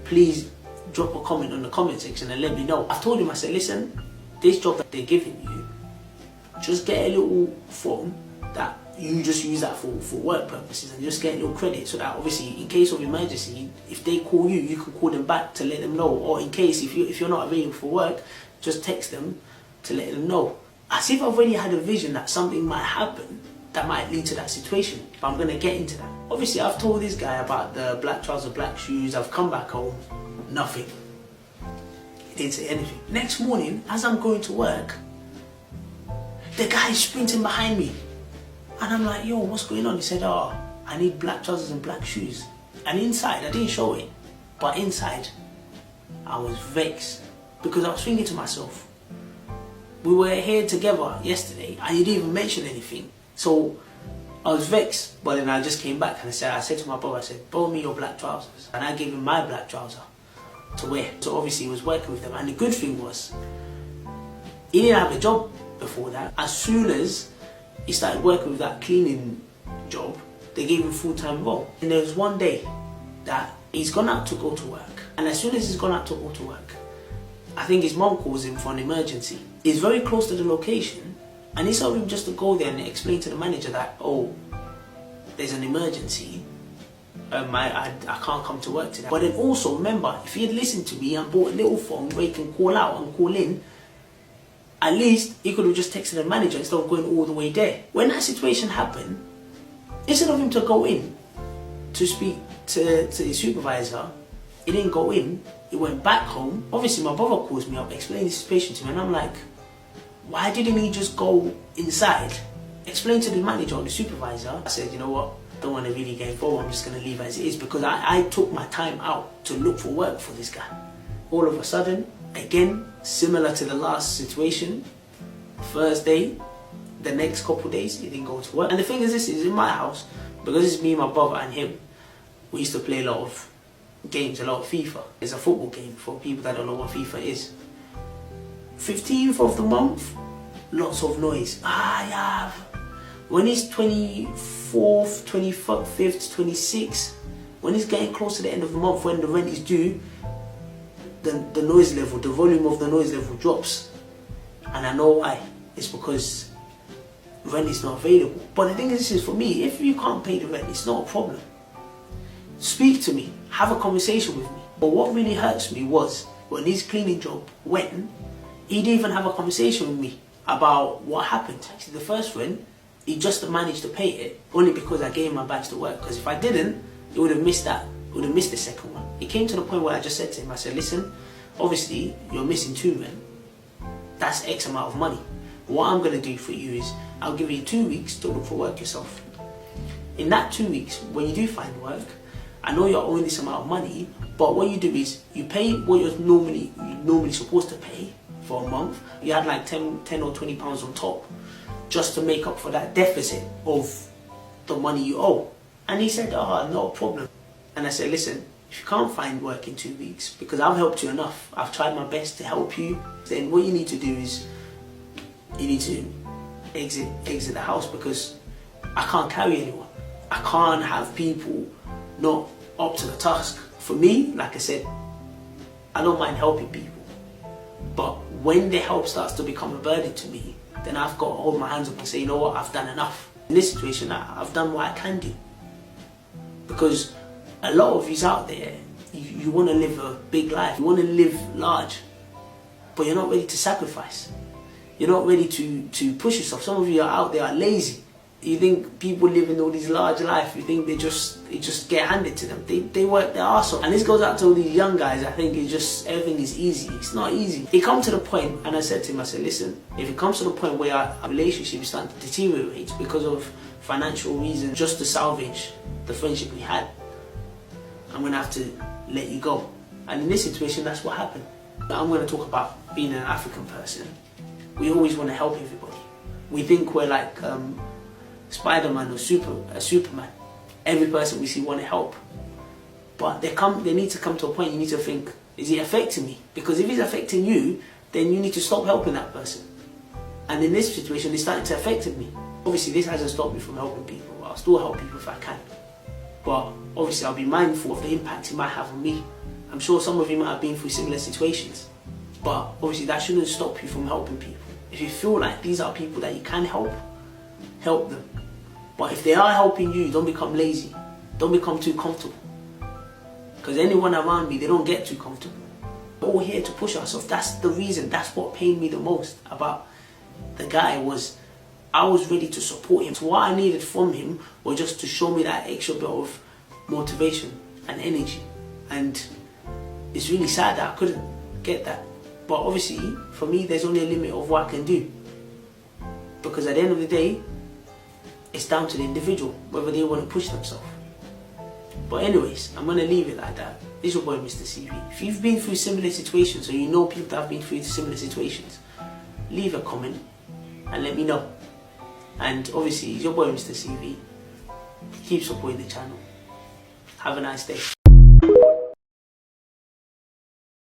please drop a comment on the comment section and let me know. I told him, I said, listen, this job that they're giving you, just get a little phone that you just use that for work purposes, and just get a little credit, so that obviously in case of emergency, if they call you, you can call them back to let them know, or in case if you're not available for work, just text them to let them know. As if I've already had a vision that something might happen that might lead to that situation, but I'm going to get into that. Obviously I've told this guy about the black trousers, black shoes. I've come back home, nothing. He didn't say anything. Next morning, as I'm going to work, the guy is sprinting behind me. And I'm like, yo, what's going on? He said, oh, I need black trousers and black shoes. And inside, I didn't show it, but inside, I was vexed. Because I was thinking to myself, we were here together yesterday and you didn't even mention anything. So I was vexed, but then I just came back and I said to my brother, I said, borrow me your black trousers. And I gave him my black trouser to wear. So obviously he was working with them. And the good thing was, he didn't have a job before that. As soon as he started working with that cleaning job, they gave him full-time role. And there was one day that he's gone out to go to work. And as soon as he's gone out to go to work, I think his mom calls him for an emergency. He's very close to the location, and he told him just to go there and explain to the manager that, oh, there's an emergency. I can't come to work today. But then also remember, if he had listened to me and bought a little phone where he can call out and call in, at least he could have just texted the manager instead of going all the way there. When that situation happened, instead of him to go in to speak to his supervisor, he didn't go in, he went back home. Obviously my brother calls me up, explains the situation to me, and I'm like, why didn't he just go inside, explain to the manager or the supervisor? I said, you know what, I don't want to really get involved, I'm just going to leave as it is, because I took my time out to look for work for this guy. All of a sudden, again, similar to the last situation, first day, the next couple days, he didn't go to work. And the thing is, this is in my house, because it's me, my brother and him, we used to play a lot of games, a lot of FIFA. It's a football game for people that don't know what FIFA is. 15th of the month, lots of noise. Yeah. When it's 24th, 25th, 26th, when it's getting close to the end of the month, when the rent is due, the noise level, the volume of the noise level drops. And I know why. It's because rent is not available. But the thing is, this is for me, if you can't pay the rent, it's not a problem. Speak to me, have a conversation with me. But what really hurts me was when his cleaning job went, he didn't even have a conversation with me about what happened. Actually, the first one, he just managed to pay it only because I gave him my badge to work. Because if I didn't, he would have missed that. He would have missed the second one. It came to the point where I just said to him, I said, listen, obviously you're missing 2 men. That's X amount of money. What I'm going to do for you is I'll give you 2 weeks to look for work yourself. In that 2 weeks, when you do find work, I know you're owing this amount of money, but what you do is you pay what you're normally supposed to pay for a month. You had like 10 or 20 pounds on top just to make up for that deficit of the money you owe. And he said, oh, no problem. And I said, listen, if you can't find work in 2 weeks, because I've helped you enough, I've tried my best to help you, then what you need to do is you need to exit the house, because I can't carry anyone. I can't have people not up to the task. For me, like I said, I don't mind helping people, but when the help starts to become a burden to me, then I've got to hold my hands up and say, you know what, I've done enough. In this situation, I've done what I can do. Because a lot of yous out there, you want to live a big life, you want to live large, but you're not ready to sacrifice. You're not ready to push yourself. Some of you are out there are lazy. You think people living all these large life, you think they just get handed to them. They work their arse off. And this goes out to all these young guys. I think it's just, everything is easy. It's not easy. It comes to the point, and I said to him, I said, listen, if it comes to the point where our relationship is starting to deteriorate because of financial reasons, just to salvage the friendship we had, I'm going to have to let you go. And in this situation, that's what happened. Now I'm going to talk about being an African person. We always want to help everybody. We think we're like Spider-Man or Superman. Every person we see want to help. But they need to come to a point, you need to think, is it affecting me? Because if it's affecting you, then you need to stop helping that person. And in this situation, it's starting to affect me. Obviously, this hasn't stopped me from helping people. I'll still help people if I can. But obviously, I'll be mindful of the impact it might have on me. I'm sure some of you might have been through similar situations, but obviously that shouldn't stop you from helping people. If you feel like these are people that you can help, help them. But if they are helping you, don't become lazy. Don't become too comfortable. Because anyone around me, they don't get too comfortable. We're all here to push ourselves. That's the reason. That's what pained me the most about the guy was I was ready to support him. So what I needed from him was just to show me that extra bit of motivation and energy. And it's really sad that I couldn't get that. But obviously, for me, there's only a limit of what I can do. Because at the end of the day, it's down to the individual, whether they want to push themselves. But anyways, I'm going to leave it like that. This is your boy, Mr. CV. If you've been through similar situations, or you know people that have been through similar situations, leave a comment and let me know. And obviously, it's your boy, Mr. CV. Keep supporting the channel. Have a nice day.